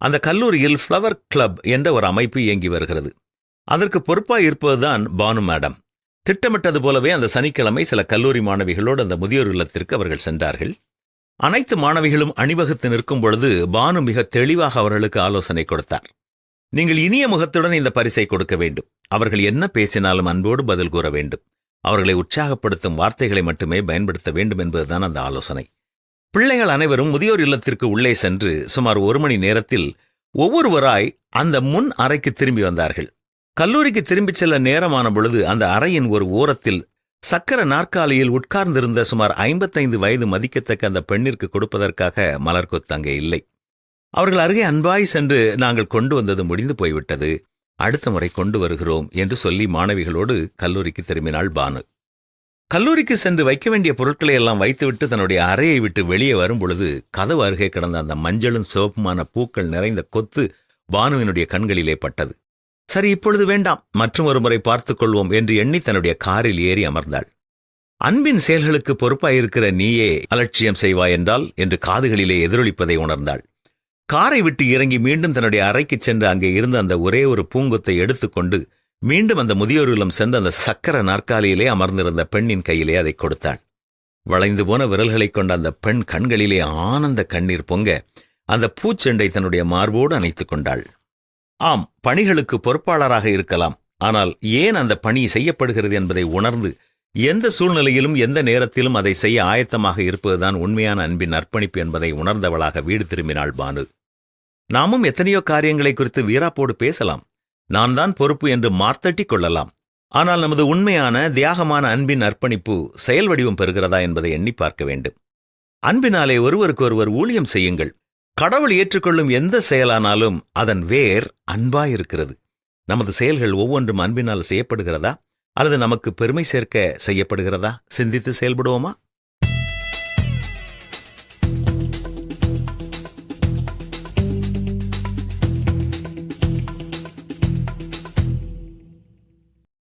அந்த கல்லூரியில் flower club என்ற ஒரு அமைப்பு இயங்கி வருகிறது. அதற்கு பொறுப்பாய் இருப்பதுதான் பானு மேடம். திட்டமிட்டது போலவே அந்த சனிக்கிழமை சில கல்லூரி மாணவிகளோடு அந்த முதியோர் இல்லத்திற்கு அவர்கள் சென்றார்கள். அனைத்து மாணவிகளும் அணிவகுத்து நிற்கும் பொழுது பானு மிக தெளிவாக அவர்களுக்கு ஆலோசனை கொடுத்தார். நீங்கள் இனிய முகத்துடன் இந்த பரிசை கொடுக்க வேண்டும். அவர்கள் என்ன பேசினாலும் அன்போடு பதில் கூற வேண்டும். அவர்களை உற்சாகப்படுத்தும் வார்த்தைகளை மட்டுமே பயன்படுத்த வேண்டும் என்பதுதான் அந்த ஆலோசனை. பிள்ளைகள் அனைவரும் முதியோர் இல்லத்திற்கு உள்ளே சென்று சுமார் 1 மணி நேரத்தில் ஒவ்வொருவராய் அந்த முன் அறைக்கு திரும்பி வந்தார்கள். கல்லூரிக்கு திரும்பிச் செல்ல நேரமான பொழுது அந்த அறையின் ஒரு ஓரத்தில் சக்கர நாற்காலியில் உட்கார்ந்திருந்த சுமார் 55 வயது மதிக்கத்தக்க அந்த பெண்ணிற்கு கொடுப்பதற்காக மலர்கொத்து அங்கே இல்லை. அவர்கள் அருகே அன்பாய் சென்று, நாங்கள் கொண்டு வந்தது முடிந்து போய்விட்டது, அடுத்த முறை கொண்டு வருகிறோம் என்று சொல்லி மாணவிகளோடு கல்லூரிக்கு திரும்பினாள் பானு. கல்லூரிக்கு சென்று வைக்க வேண்டிய பொருட்களை எல்லாம் வைத்துவிட்டு தன்னுடைய அறையை விட்டு வெளியே வரும் பொழுது கதவு அருகே கிடந்த அந்த மஞ்சளும் சிவப்புமான பூக்கள் நிறைந்த கொத்து பானுவினுடைய கண்களிலே பட்டது. சரி, இப்பொழுது வேண்டாம், மற்றும் ஒரு முறை பார்த்துக் கொள்வோம் என்று எண்ணி தன்னுடைய காரில் ஏறி அமர்ந்தாள். அன்பின் செயல்களுக்கு பொறுப்பாயிருக்கிற நீயே அலட்சியம் செய்வாய் என்றால் என்று காதுகளிலே எதிரொலிப்பதை உணர்ந்தாள். காரை விட்டு இறங்கி மீண்டும் தன்னுடைய அறைக்கு சென்று அங்கே இருந்த அந்த ஒரே ஒரு பூங்கொத்தை எடுத்துக்கொண்டு மீண்டும் அந்த முதியோர் இல்லம் சென்று அந்த சக்கர நாற்காலியிலே அமர்ந்திருந்த பெண்ணின் கையிலே அதை கொடுத்தாள். வளைந்து போன விரல்களை கொண்ட அந்த பெண் கண்களிலே ஆனந்த கண்ணீர் பொங்க அந்த பூச்செண்டை தன்னுடைய மார்போடு அணைத்துக் கொண்டாள். ஆம், பணிகளுக்கு பொறுப்பாளராக இருக்கலாம். ஆனால் ஏன் அந்த பணி செய்யப்படுகிறது என்பதை உணர்ந்து எந்த சூழ்நிலையிலும் எந்த நேரத்திலும் அதை செய்ய ஆயத்தமாக இருப்பதுதான் உண்மையான அன்பின் அர்ப்பணிப்பு என்பதை உணர்ந்தவளாக வீடு திரும்பினாள் பானு. நாமும் எத்தனையோ காரியங்களை குறித்து வீராப்போடு பேசலாம், நான் தான் பொறுப்பு என்று மார்த்தட்டிக் கொள்ளலாம். ஆனால் நமது உண்மையான தியாகமான அன்பின் அர்ப்பணிப்பு செயல் வடிவம் பெறுகிறதா என்பதை எண்ணி பார்க்க வேண்டும். அன்பினாலே ஒருவருக்கொருவர் ஊழியம் செய்யுங்கள். கடவுள் ஏற்றுக்கொள்ளும் எந்த செயலானாலும் அதன் வேர் அன்பாயிருக்கிறது. நமது செயல்கள் ஒவ்வொன்றும் அன்பினால் செய்யப்படுகிறதா அல்லது நமக்கு பெருமை சேர்க்க செய்யப்படுகிறதா? சிந்தித்து செயல்படுவோமா?